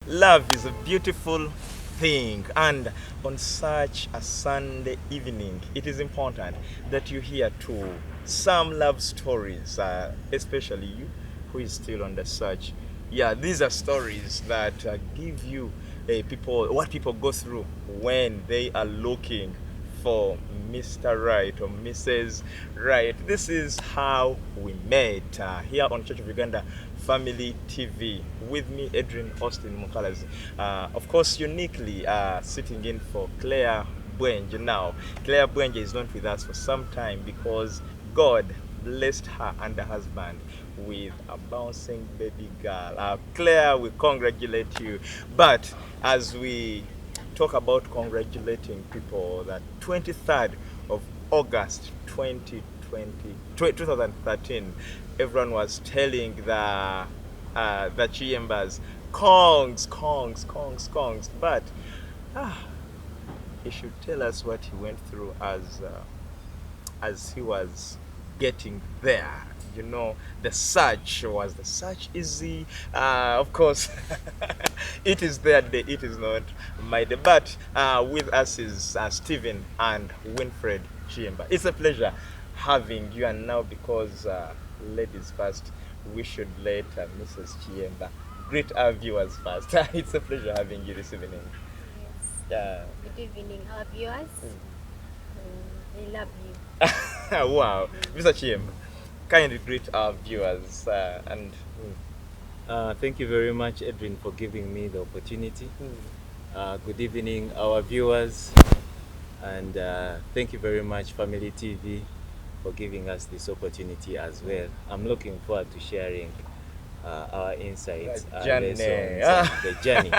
Love is a beautiful thing, and on such a Sunday evening, it is important that you hear too some love stories, especially you who is still on the search. Yeah, these are stories that give you people what people go through when they are looking for Mr. Right or Mrs. Right. This is how we met here on Church of Uganda Family TV with me, Adrian Austin Mukalazi. Of course, uniquely sitting in for Claire Bwenje now. Claire Bwenje is not with us for some time because God blessed her and her husband with a bouncing baby girl. Claire, we congratulate you. But as we talk about congratulating people, that 23rd of August 2013, everyone was telling the Kayembas, Kongs, but ah, he should tell us what he went through as he was getting there. You know, the search easy? Of course, it is their day, it is not my day. But with us is Stephen and Winfred Kayemba. It's a pleasure having you. And now, because ladies first, we should let Mrs. Kayemba greet our viewers first. It's a pleasure having you this evening. Yes. Good evening, our viewers. I love you. Wow, Mr. Kayemba, kindly greet our viewers and. Thank you very much, Edwin, for giving me the opportunity. Mm. Good evening, our viewers, and thank you very much, Family TV, for giving us this opportunity as well. I'm looking forward to sharing our insights, our lessons, and the journey.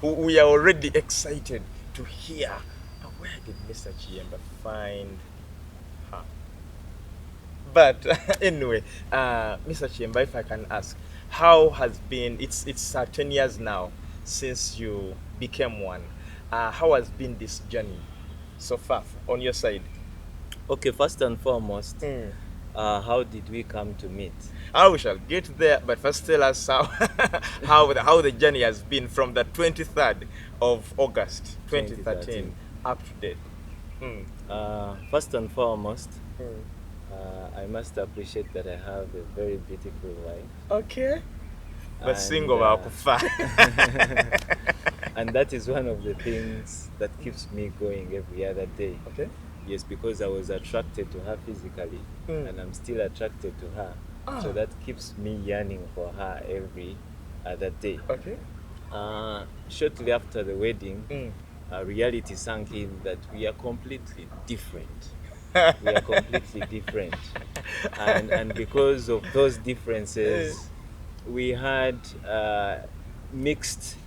We are already excited to hear where did Mr. Kayemba find her. But anyway, Mr. Kayemba, if I can ask, how has been? It's 10 years now since you became one. How has been this journey so far on your side? Okay, first and foremost, Mm. how did we come to meet? We shall get there, but first tell us how how the journey has been from the 23rd of August 2013 2013. up to date. Mm. First and foremost, Mm. I must appreciate that I have a very beautiful wife. Okay. But And single bakufa. and that is one of the things that keeps me going every other day. Okay. Yes, because I was attracted to her physically, and I'm still attracted to her. So that keeps me yearning for her every other day. Okay. Shortly after the wedding, Mm. reality sank in that we are completely different. We are completely different, and because of those differences, we had mixed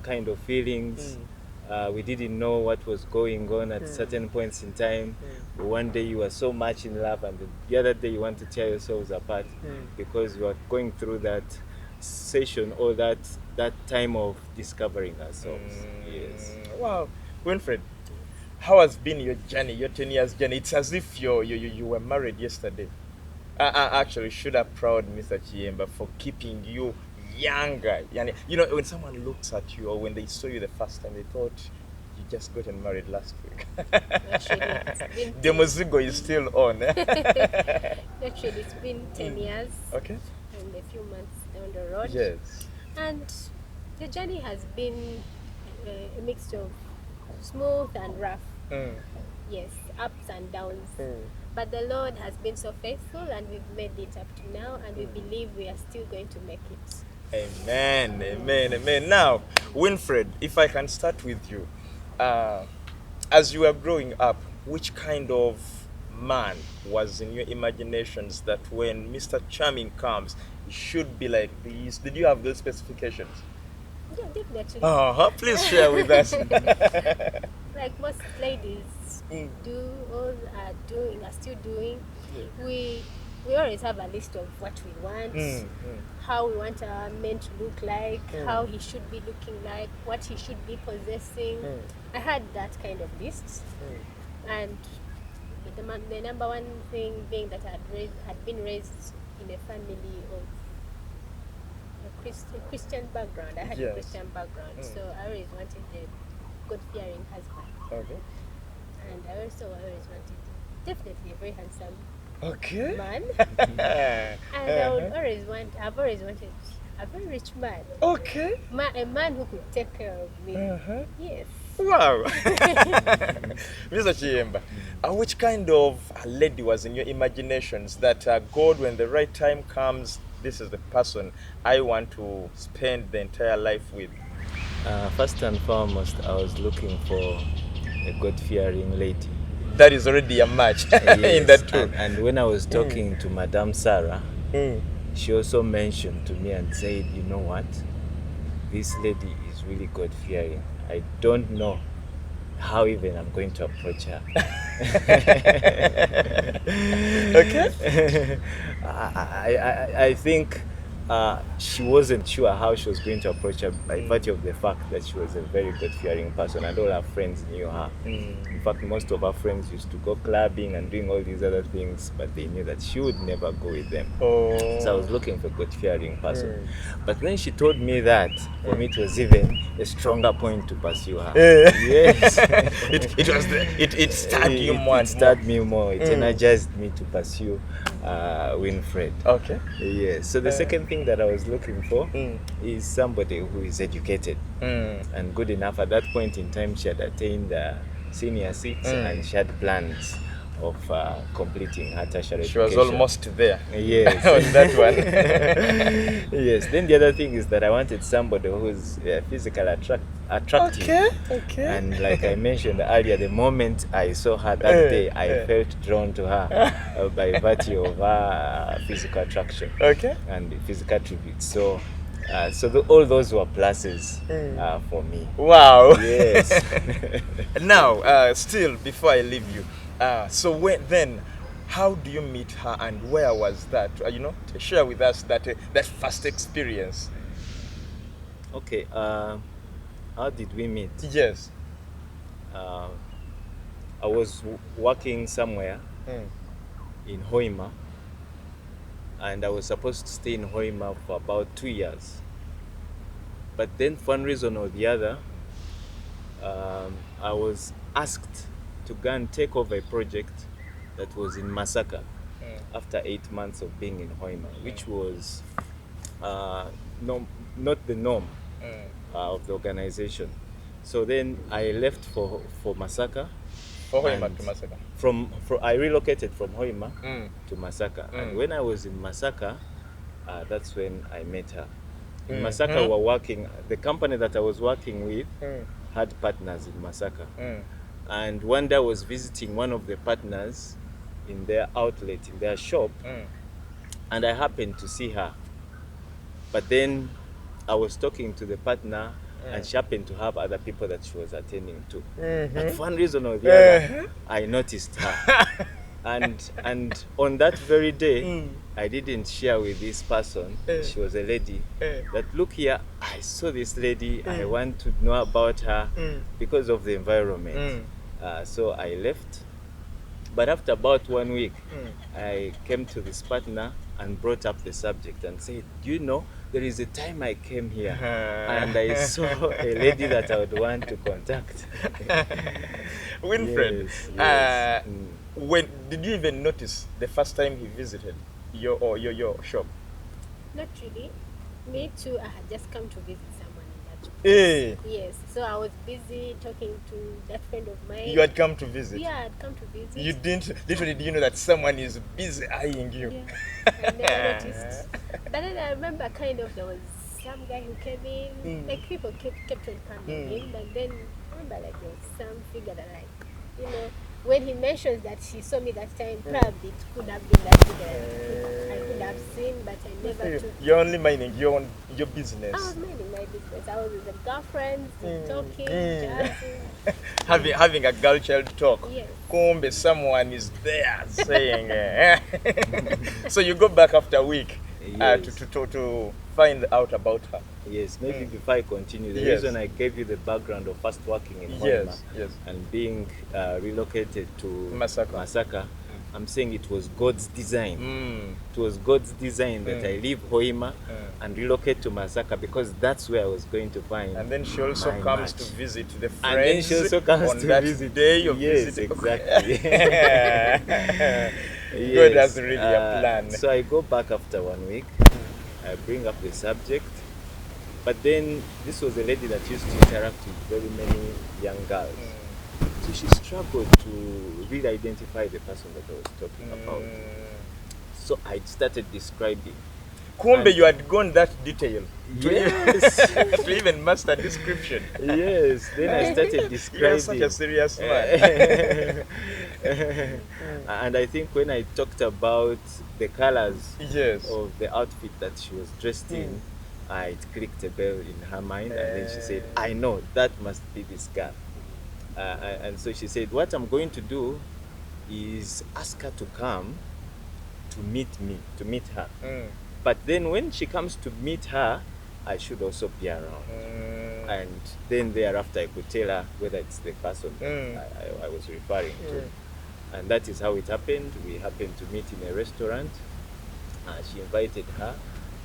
kind of feelings. We didn't know what was going on at certain points in time. One day you were so much in love, and the other day you want to tear yourselves apart because you are going through that session or that time of discovering ourselves. Yes. Wow, Winfred, how has been your journey, your 10 years journey? It's as if you were married yesterday. I actually should applaud Mr. Kayemba for keeping you younger. You know, when someone looks at you or when they saw you the first time, they thought you just gotten married last week. Actually, it's been The Mozigo is still on. Actually, it's been 10 years Okay. and a few months down the road. Yes. And the journey has been a mix of smooth and rough. Mm. Yes, ups and downs. Mm. But the Lord has been so faithful, and we've made it up to now, and we believe we are still going to make it. Amen, amen, amen. Now, Winfred, if I can start with you, as you were growing up, which kind of man was in your imaginations that when Mr. Charming comes, he should be like this? Did you have those specifications? Yeah, definitely. Please share with us. Like most ladies do or are still doing, we always have a list of what we want, how we want our man to look like, how he should be looking like, what he should be possessing. I had that kind of list, and the number one thing being that I had been raised in a family of Christian background. I had a Yes. Christian background, so I always wanted a God-fearing husband, Okay. and I also always wanted definitely a very handsome Okay. man, and Uh-huh. I've always wanted a very rich man, Okay. a man who could take care of me. Uh-huh. Yes. Wow. Mr. Kayemba, which kind of lady was in your imaginations that God, when the right time comes, this is the person I want to spend the entire life with? First and foremost, I was looking for a God-fearing lady. That is already a match in Yes, that too. and when I was talking to Madame Sarah, Mm. she also mentioned to me and said, you know what? This lady is really God-fearing. I don't know how even I'm going to approach her. Okay. I think she wasn't sure how she was going to approach her by virtue of the fact that she was a very God-fearing person and all her friends knew her. In fact, most of her friends used to go clubbing and doing all these other things, but they knew that she would never go with them. Oh. So I was looking for a God-fearing person. But when she told me that, for me it was even a stronger point to pursue her. Yes. it stirred you more. It stirred me more. It energized me to pursue Winfred. Okay. Yes. So the second thing that I was looking for is somebody who is educated and good enough. At that point in time, she had attained senior six and she had plans of completing her tertiary She education. was almost there. Yes. On that one. Yes. Then the other thing is that I wanted somebody who's physically attractive. Okay. And like I mentioned earlier, the moment I saw her that day, I felt drawn to her by virtue of her physical attraction and physical attributes. So, all those were pluses for me. Wow. Yes. Now, still, before I leave you, so then, how do you meet her and where was that? Share with us that first experience. Okay. How did we meet? Yes. I was working somewhere in Hoima, and I was supposed to stay in Hoima for about 2 years. But then, for one reason or the other, I was asked to go and take over a project that was in Masaka after 8 months of being in Hoima, which was not the norm of the organization. So then I left for Masaka. Hoima to Masaka. I relocated from Hoima to Masaka, and when I was in Masaka, that's when I met her. In Masaka, we were working. The company that I was working with had partners in Masaka, and one day I was visiting one of the partners in their outlet, in their shop, and I happened to see her. But then I was talking to the partner, and she happened to have other people that she was attending to. But for one reason or the other, I noticed her. And on that very day, I didn't share with this person, she was a lady, that look here, I saw this lady, I want to know about her because of the environment. So I left. But after about 1 week, I came to this partner and brought up the subject and said, you know, there is a time I came here and I saw a lady that I would want to contact. Winfred, Yes. when did you even notice the first time he visited your shop? Not really. Me too. I had just come to visit someone in that shop. Hey, Yes. So I was busy talking to that friend of mine. you had come to visit. Yeah, I'd come to visit. You didn't literally. Do you know that someone is busy eyeing you? Yeah. I never noticed. But then I remember kind of there was some guy who came in. Like people kept on coming in, but then I remember like there was some figure that when he mentions that he saw me that time, probably it could have been that figure I could have seen, but I never took. You're only minding your I business. was minding my business. I was with the girlfriends, talking, chatting. Having a girl child talk. Yes. Kumbe, someone is there saying. So you go back after a week to find out about her. Yes, maybe before I continue, the Yes. reason I gave you the background of first working in Hoima Yes. and being relocated to Masaka. I'm saying it was God's design. It was God's design that I leave Hoima and relocate to Masaka, because that's where I was going to find. And then she also my comes match. to visit the friends. And then she also comes on to that visit. day of Yes, visiting. exactly. God has really a plan. So I go back after 1 week. I bring up the subject. But then this was a lady that used to interact with very many young girls. So she struggled to really identify the person that I was talking about. So I started describing. Kumbe, you had gone that detail. Yes. To even master description. Yes. Then I started describing. You're such a serious man. And I think when I talked about the colors Yes. of the outfit that she was dressed in, it clicked a bell in her mind, and then she said, I know, that must be this girl. And so she said, what I'm going to do is ask her to come to meet her. But then when she comes to meet her, I should also be around. And then thereafter I could tell her whether it's the person I was referring to. And that is how it happened. We happened to meet in a restaurant. She invited her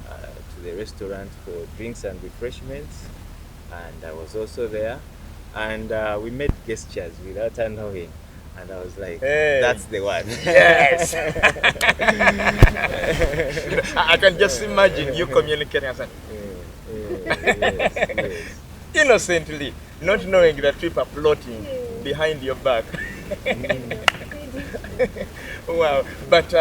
to the restaurant for drinks and refreshments. And I was also there. And we made gestures without her knowing. And I was like, that's the one. Yes. I can just imagine you communicating and saying, yes. innocently, not knowing that people are plotting behind your back. Wow. But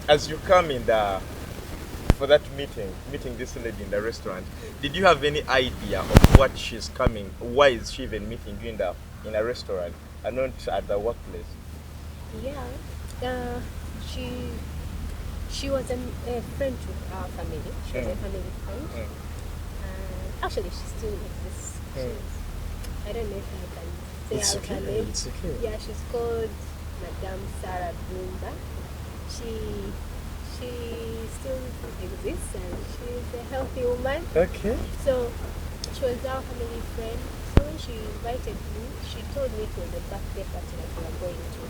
as you come in for that meeting this lady in the restaurant, did you have any idea of what she's coming? Why is she even meeting you in a restaurant and not at the workplace? Yeah, she was a friend to our family. She was a family friend. Actually, she still exists. I don't know if I can say out her name. It's okay. Yeah, she's called Madame Sarah Bumba. She still exists, and she's a healthy woman. Okay. So she was our family friend. So when she invited me, she told me it was a birthday party that we were going to.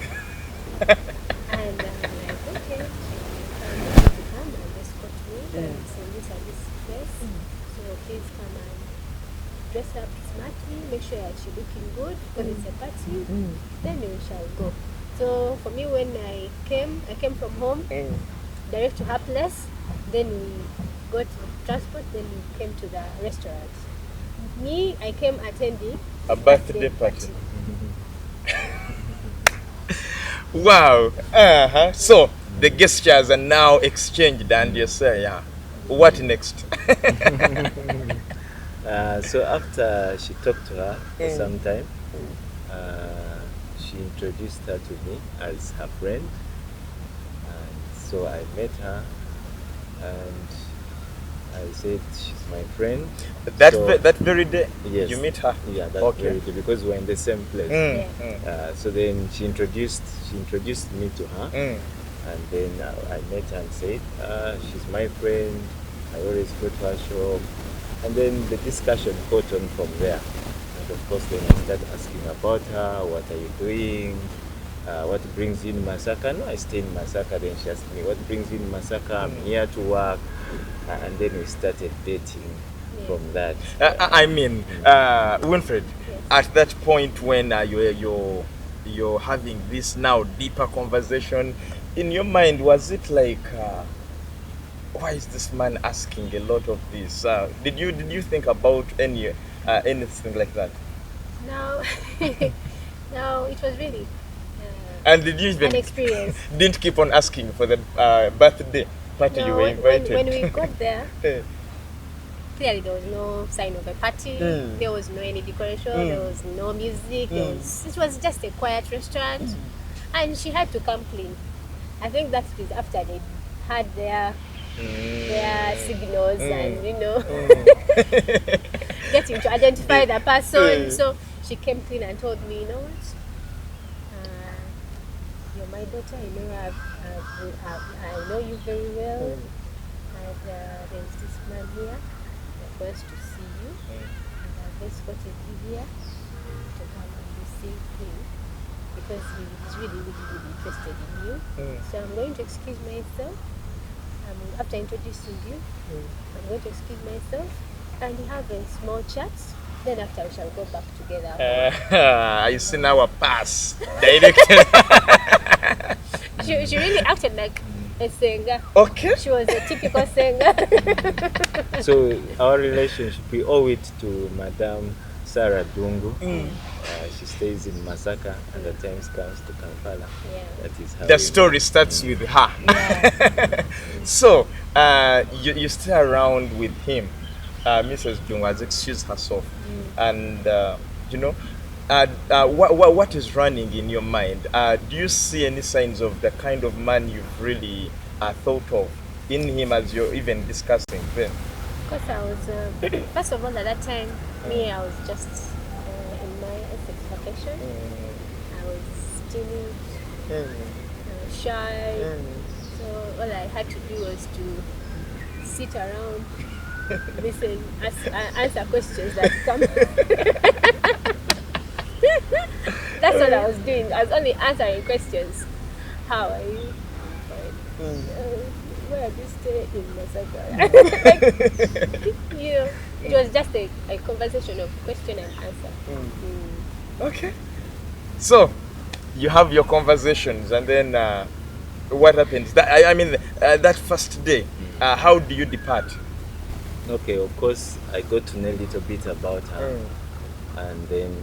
And I'm like, okay. She come and escort me and say this and this place. So please come and dress up smartly, make sure that you're looking good because it's a party. Then we shall go. So for me, when I came from home, direct to her place. Then we got transport. Then we came to the restaurant. Me, I came attending a birthday party. Wow. So the gestures are now exchanged, and you say, yeah, what next? So after she talked to her for some time, she introduced her to me as her friend. And so I met her, and I said she's my friend. That very day, yes, you meet her. Yeah, that very day, because we're in the same place. So then she introduced me to her, and then I met her and said, she's my friend. I always go to her shop, and then the discussion got on from there. And of course, then I started asking about her. What are you doing? What brings you in Masaka? No, I stay in Masaka. Then she asked me, what brings you in Masaka? I'm here to work. And then we started dating from that. I mean, Winfred, at that point when you're having this now deeper conversation, in your mind, was it like, why is this man asking a lot of this? Did you think about anything like that? No, no, it was really and did you even an experience. Didn't keep on asking for the birthday party you were invited? When we got there, clearly there was no sign of a party. There was no any decoration. There was no music. It was just a quiet restaurant, and she had to come clean. I think that is after they had their signals and getting to identify the person. So she came clean and told me, you know what? You're my daughter. I know you very well. And there's this man here. We're going to see you. And I've escorted you here to come and receive him. because he's really, really, really interested in you. So I'm going to excuse myself. After introducing you, I'm going to excuse myself and have a small chat. Then after we shall go back together. I see now a pass directed. She really acted like a singer. Okay. She was a typical singer. So our relationship, we owe it to Madame Sarah Dungu. She stays in Masaka and at times comes to Kampala. Yeah. That is how The story starts with her. Yeah. So, you stay around with him. Mrs. Dungu has excused herself. And, you know, what is running in your mind? Do you see any signs of the kind of man you've really thought of in him as you're even discussing then? Because I was, first of all, at that time, I was just in my Essex vacation. I was timid, I was shy. So all I had to do was to sit around, listen, answer questions that come. That's what I was doing. I was only answering questions. How are you? Fine. Where do you stay in Masaka? You know, it was just a conversation of question and answer. Okay. So, you have your conversations, and then what happens? I mean, that first day, how do you depart? Okay, of course, I got to know a little bit about her. And then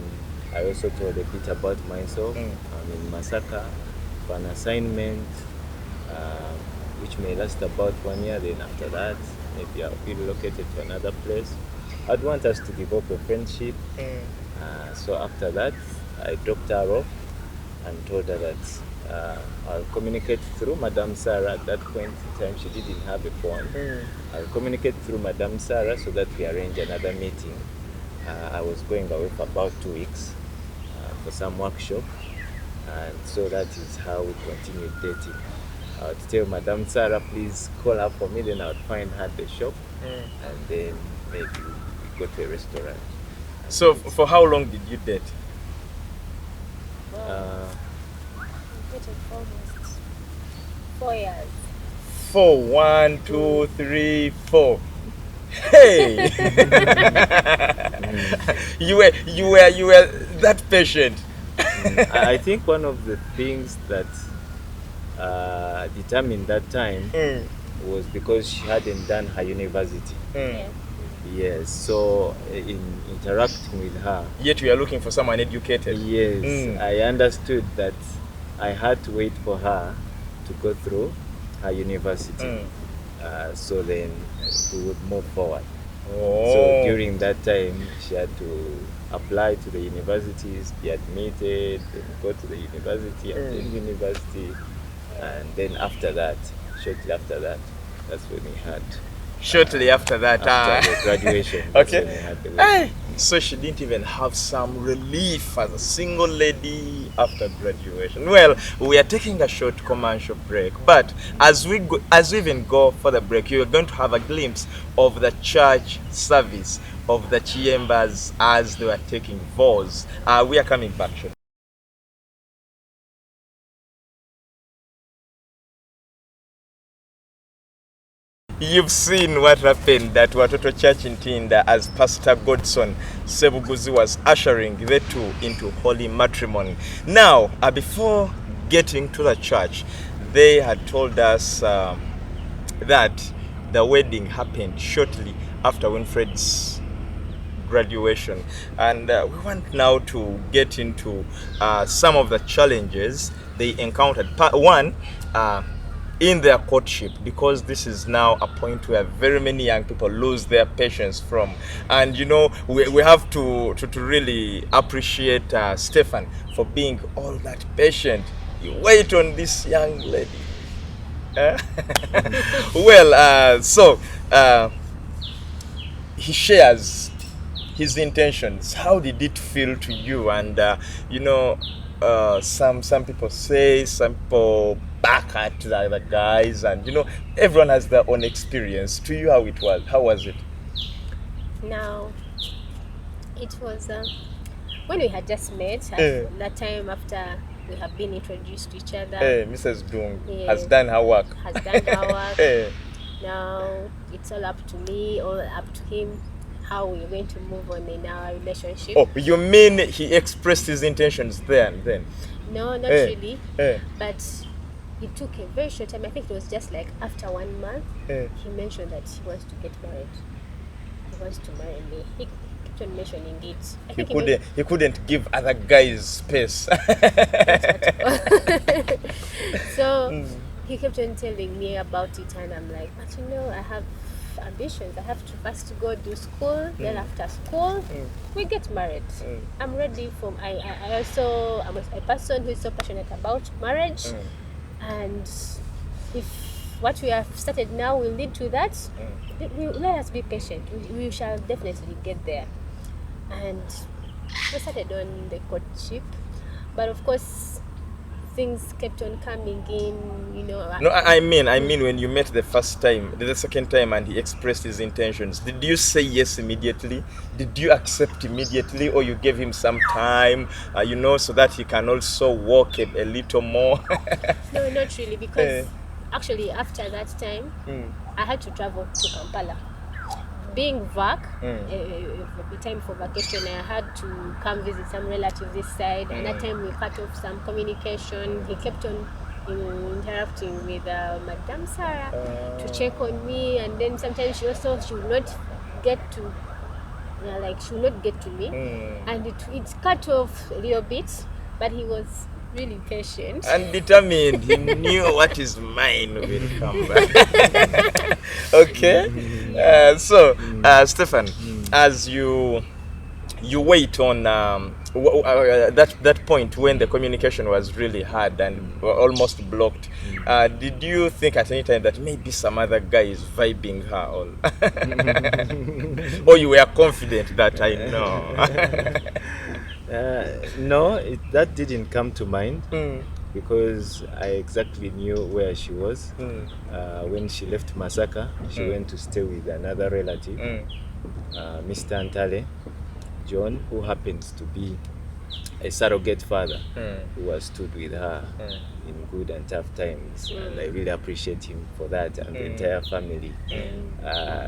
I also told a bit about myself. I'm in Masaka for an assignment, which may last about 1 year. Then after that, maybe I'll be relocated to another place. I'd want us to develop a friendship. So after that, I dropped her off and told her that I'll communicate through Madame Sarah. At that point in time, she didn't have a phone. I'll communicate through Madame Sarah so that we arrange another meeting. I was going away for about 2 weeks for some workshop, and so that is how we continued dating. I would tell Madame Sarah, please call her for me, then I would find her at the shop, and then maybe we go to a restaurant. So, for how long did you date? We dated for almost 4 years. 4, 1, 2, 3, 4. Hey, you were that patient. I think one of the things that determined that time was because she hadn't done her university. Yeah. Yes, so in interacting with her, Yet we are looking for someone educated. yes, I understood that I had to wait for her to go through her university. So then we would move forward. Oh. So during that time, she had to apply to the universities, be admitted, then go to the university, attend university, and then after that, shortly after that, that's when we had. Shortly after that, After the graduation, that's okay. when we had the Hey, wedding. so she didn't even have some relief as a single lady after graduation. Well, we are taking a short commercial break, but as we even go for the break, you are going to have a glimpse of the church service of the Kayembas as they were taking vows. We are coming back shortly. You've seen what happened at Watoto Church in Tinda as Pastor Godson Sebuguzi was ushering the two into holy matrimony. Now, before getting to the church, they had told us that the wedding happened shortly after Winfred's graduation, and we want now to get into some of the challenges they encountered. Part one, in their courtship, because this is now a point where very many young people lose their patience from, and you know, we have to really appreciate Stefan for being all that patient. You wait on this young lady. Well, so he shares his intentions. How did it feel to you? And you know, some people say, some people back at the other guys, and you know, everyone has their own experience. To you, how was it? Now, it was when we had just met, Eh. that time after we have been introduced to each other. Mrs. Dung has Yes. done her work. Has done her work. Eh, Now it's all up to me, all up to him, how we're going to move on in our relationship. Oh, you mean he expressed his intentions there and then? No, not Eh, really. But it took a very short time. I think it was just like after 1 month, he mentioned that he wants to get married. He wants to marry me. He kept on mentioning it. I think He couldn't give other guys space. So he kept on telling me about it, and I'm like, but you know, I have ambitions. I have to first go do school, then after school, we get married. I'm ready for. I also am a person who is so passionate about marriage, and if what we have started now will lead to that, let us be patient. We shall definitely get there. And we started on the courtship, but of course things kept on coming in, you know. No, I mean when you met the first time, the second time, and he expressed his intentions, did you say yes immediately? Did you accept immediately, or you gave him some time, you know, so that he can also walk a little more? No, not really, because actually after that time, I had to travel to Kampala. Being back, the time for vacation, I had to come visit some relatives this side, and that time we cut off some communication. He kept on interacting with Madame Sarah to check on me, and then sometimes she would not get to, she would not get to me, and it cut off a little bit, but he was really patient and determined. He knew what is mine will come back. Okay. So Stefan, as you wait on that point when the communication was really hard and almost blocked, did you think at any time that maybe some other guy is vibing her or you were confident that I know? No, that didn't come to mind because I exactly knew where she was. When she left Masaka, she went to stay with another relative, Mr. Antale, John, who happens to be a surrogate father who has stood with her in good and tough times, and I really appreciate him for that, and the entire family.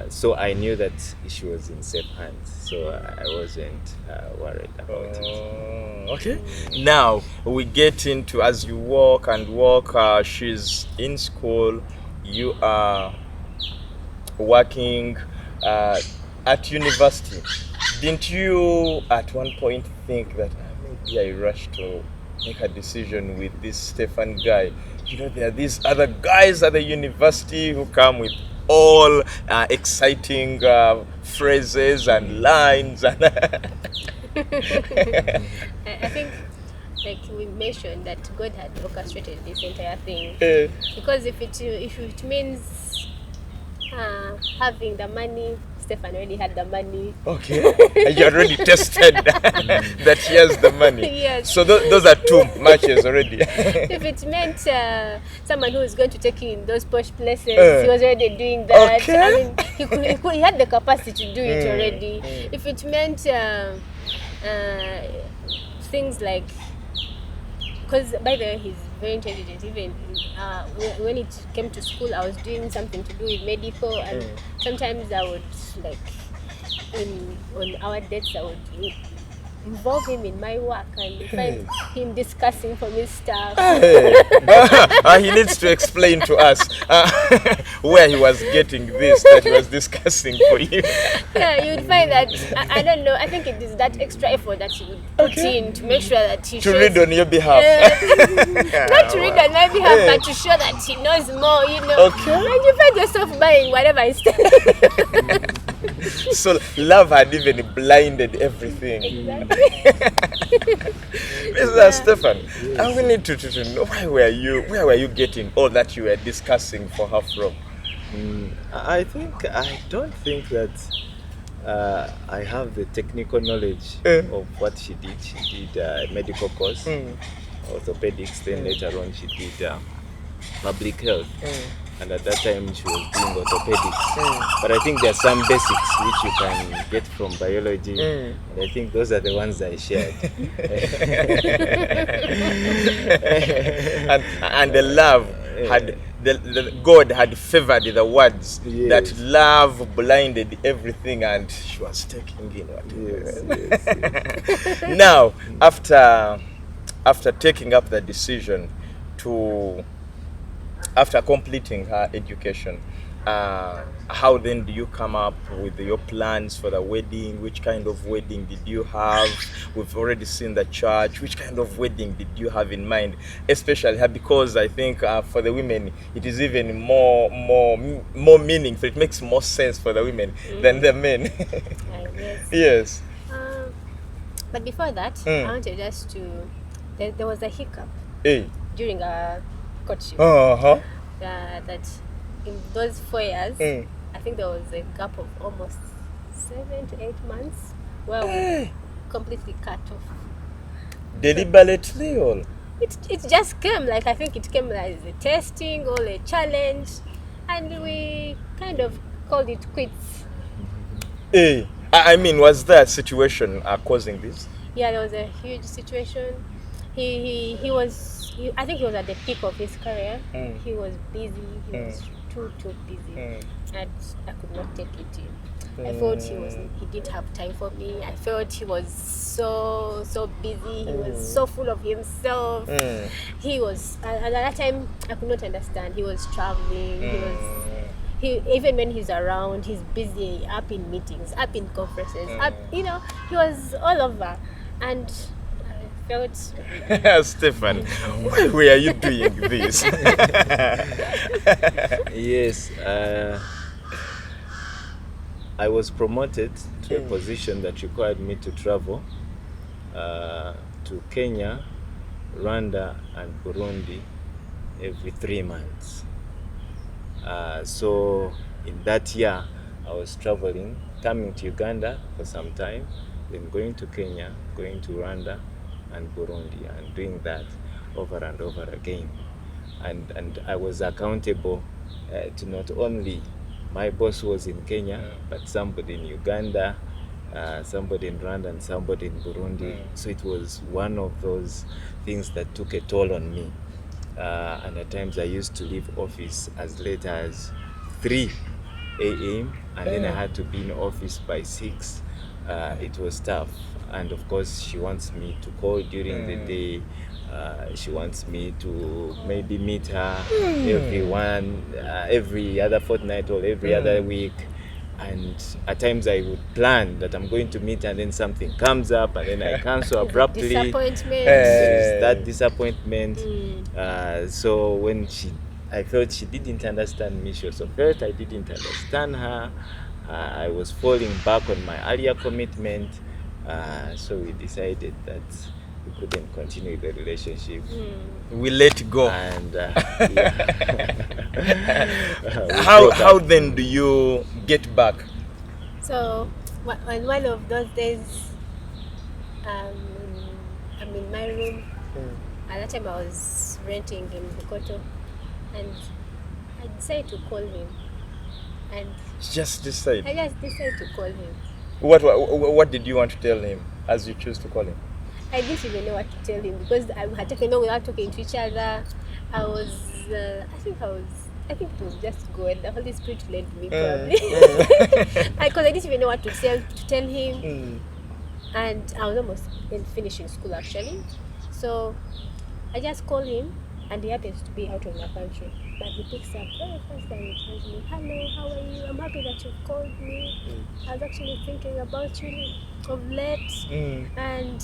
So I knew that she was in safe hands, so I wasn't worried about it. Okay. Now we get into, as you walk and walk, she's in school, you are working at university. Didn't you at one point think that maybe I rushed to make a decision with this Stefan guy? You know, there are these other guys at the university who come with all exciting phrases and lines. And I think, like we mentioned, that God had orchestrated this entire thing. Because if it means having the money, Stefan already had the money. Okay. You already tested that he has the money. Yes. So those are two matches already. If it meant someone who is going to take you in those posh places, he was already doing that. Okay. I mean, he had the capacity to do it already. If it meant things like, because by the way, he's very intelligent. Even when it came to school, I was doing something to do with medical, and sometimes I would, like, on our dates, I would involve him in my work and find him discussing for me stuff. He needs to explain to us where he was getting this that he was discussing for you. Yeah, you'd find that, I don't know, I think it is that extra effort that you would put in to make sure that he To read on your behalf. not to read on my behalf, but to show that he knows more, you know. Okay. And you find yourself buying whatever he's telling. So love had even blinded everything. Exactly. Mr. Stefan, we need to know where were you getting all that you were discussing for her from? I don't think that I have the technical knowledge of what she did. She did a medical course, orthopedics, then later on she did public health. and at that time she was doing orthopedics. But I think there are some basics which you can get from biology, and I think those are the ones I shared. And the love had the God had favored the words that love blinded everything, and she was taking in what. Yes. Now, after taking up the decision to, after completing her education, how then do you come up with your plans for the wedding? Which kind of wedding did you have? We've already seen the church. Which kind of wedding did you have in mind? Especially because I think for the women it is even more meaningful. It makes more sense for the women than the men. Yes. But before that, I wanted just to. There was a hiccup during our courtship. That in those 4 years, I think there was a gap of almost 7 to 8 months where we completely cut off. Deliberately, or it just came, like, I think it came as a testing or a challenge, and we kind of called it quits. I mean, was there a situation causing this? Yeah, there was a huge situation. I think he was at the peak of his career. He was busy. He was too busy, and I could not take it in. I felt he didn't have time for me. I felt he was so busy. He was so full of himself. He was, at that time, I could not understand. He was traveling. Even when he's around, he's busy, up in meetings, up in conferences, he was all over. And I felt... Stefan, why were you doing this? Yes, I was promoted to a position that required me to travel to Kenya, Rwanda, and Burundi every 3 months. So in that year, I was traveling, coming to Uganda for some time, then going to Kenya, going to Rwanda and Burundi, and doing that over and over again. And I was accountable to not only my boss was in Kenya, but somebody in Uganda, somebody in Rwanda, and somebody in Burundi. So it was one of those things that took a toll on me. And at times I used to leave office as late as 3 a.m. and then I had to be in office by 6. It was tough, and of course she wants me to call during the day. She wants me to maybe meet her every other fortnight or every other week. And at times I would plan that I'm going to meet, and then something comes up, and then I cancel abruptly. Disappointment. There is that disappointment. So when I felt she didn't understand me, she also felt I didn't understand her. I was falling back on my earlier commitment. So we decided that we couldn't continue the relationship. We let go. And how then do you get back? So on one of those days, I'm in my room. At that time I was renting in Bukoto, and I decided to call him. And Just decide. I just decided to call him. What did you want to tell him as you choose to call him? I didn't even know what to tell him, because I had taken long without talking to each other. I think it was just God. The Holy Spirit led me, probably. Because I didn't even know what to tell him. And I was almost finishing school, actually. So I just called him, and he happens to be out of the country. But he picks up very fast and he tells me, "Hello, how are you? I'm happy that you've called me. I was actually thinking about you of late. And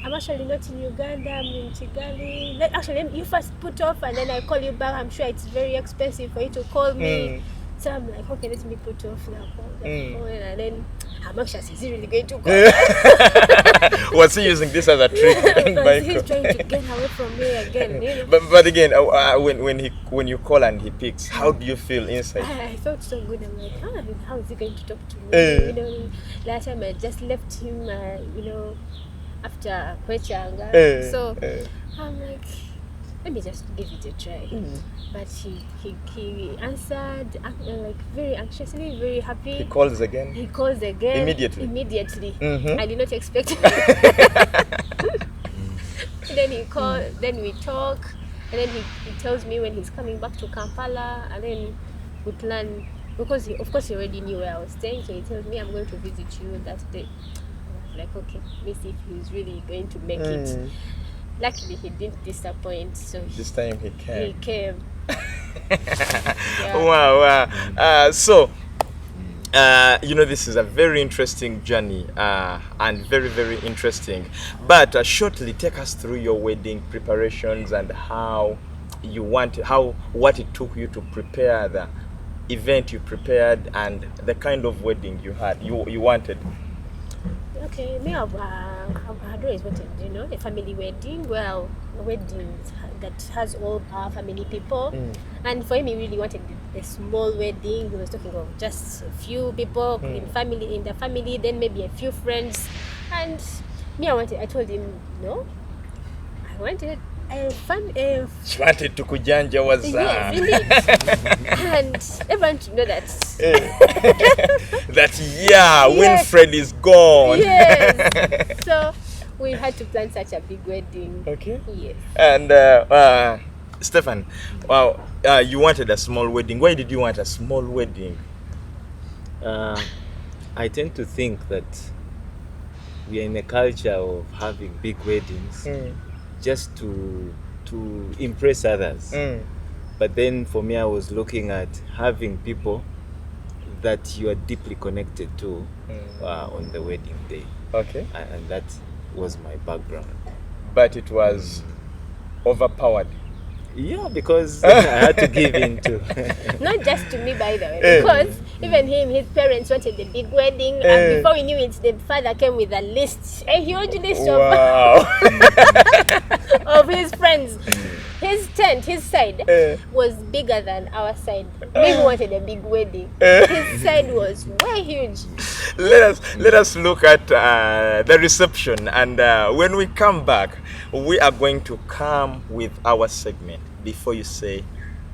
I'm actually not in Uganda, I'm in Kigali. Actually, you first put off and then I call you back. I'm sure it's very expensive for you to call me." So I'm like, okay, let me put off the phone. And then I'm actually, is he really going to call? Was he using this as a trick? Because he's trying to get away from me again. You know? But again, when you call and he picks, how do you feel inside? I felt so good. I'm like, how is he going to talk to me? You know, last time I just left him, after Kwechanga. So I'm like, let me just give it a try. But he answered like very anxiously, very happy. He calls again. He calls again Immediately. I did not expect it. Then he called, then we talk, and then he tells me when he's coming back to Kampala, and then we plan, because of course he already knew where I was staying, so he tells me I'm going to visit you that day. I was like, okay, let me see if he's really going to make it. Luckily he didn't disappoint, so This time he came. he came. Wow. So this is a very interesting journey and very, very interesting. But shortly, take us through your wedding preparations and what it took you to prepare the event you prepared and the kind of wedding you wanted. Okay, me, I've always wanted, a family wedding. Well, a wedding that has all our family people. And for him, he really wanted a small wedding. He was talking of just a few people in the family, then maybe a few friends. And me, I told him, no, I wanted a fun. She wanted to kujanja was Yes, indeed. And everyone to know that. That Winfred is gone. Yes. So we had to plan such a big wedding. Okay. Yes. And Stefan, wow, you wanted a small wedding. Why did you want a small wedding? I tend to think that we are in a culture of having big weddings just to impress others. But then for me, I was looking at having people that you are deeply connected to on the wedding day. Okay. And that was my background. But it was overpowered. Yeah, because I had to give in to. Not just to me, by the way, because even his parents wanted a big wedding, and before we knew it, the father came with a huge list of his friends. His tent, his side, was bigger than our side. We wanted a big wedding. His side was way huge. Let us look at the reception, and when we come back, we are going to come with our segment. Before you say,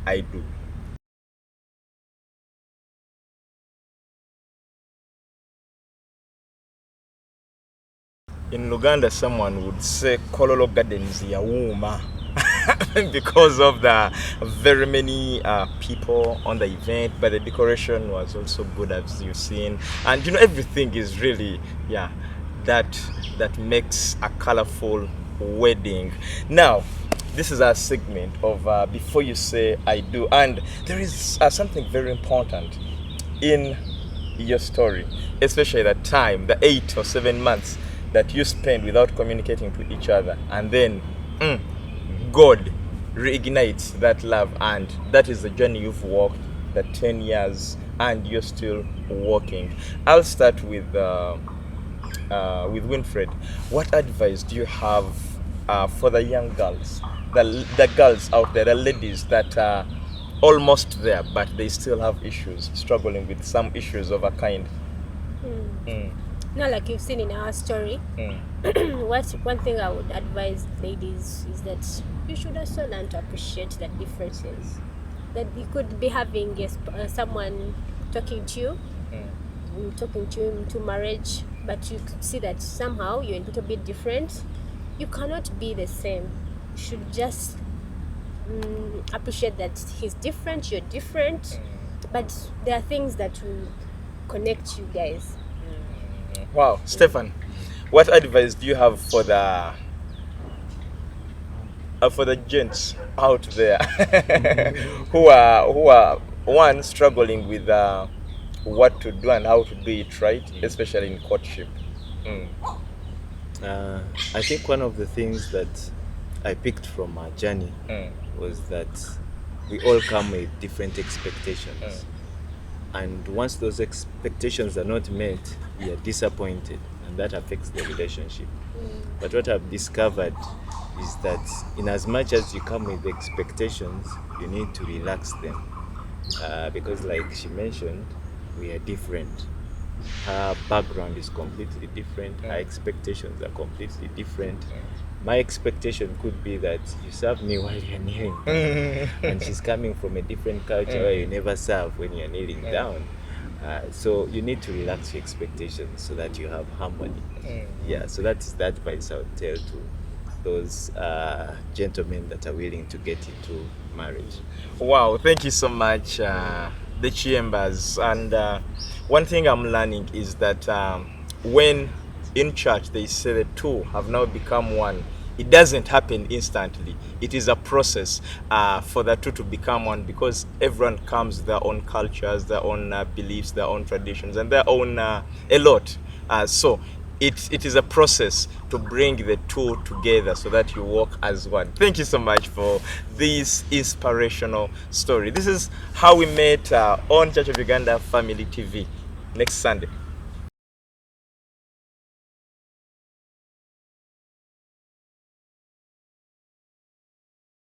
I do. In Luganda, someone would say Kololo Gardens Yauma because of the very many people on the event, but the decoration was also good, as you've seen, and everything is really that makes a colorful wedding. Now, this is our segment of Before You Say I Do, and there is something very important in your story, especially that time, the 8 or 7 months that you spend without communicating to each other, and then God reignites that love, and that is the journey you've walked, the 10 years, and you're still walking. I'll start with Winfred. What advice do you have for the young girls, the girls out there, the ladies that are almost there, but they still have issues, struggling with some issues of a kind? Now, like you've seen in our story, one thing I would advise ladies is that you should also learn to appreciate the differences. That you could be having someone talking to you, into marriage, but you could see that somehow you're a little bit different. You cannot be the same. You should just appreciate that he's different, you're different, but there are things that will connect you guys. Wow, Stefan, what advice do you have for the gents out there who are one struggling with what to do and how to do it right, especially in courtship? I think one of the things that I picked from our journey was that we all come with different expectations. And once those expectations are not met, we are disappointed, and that affects the relationship. But what I've discovered is that in as much as you come with expectations, you need to relax them. Because like she mentioned, we are different. Her background is completely different. Her expectations are completely different. my expectation could be that you serve me while you're kneeling down, and she's coming from a different culture where you never serve when you're kneeling down. So you need to relax your expectations so that you have harmony. Yeah, so that is the advice I would tell to those gentlemen that are willing to get into marriage. Wow, thank you so much, the Kayembas. And one thing I'm learning is that when in church they say the two have now become one, it doesn't happen instantly. It is a process for the two to become one, because everyone comes with their own cultures, their own beliefs, their own traditions, and their own a lot. So it is a process to bring the two together so that you walk as one. Thank you so much for this inspirational story. This is how we met on Church of Uganda Family TV. Next Sunday.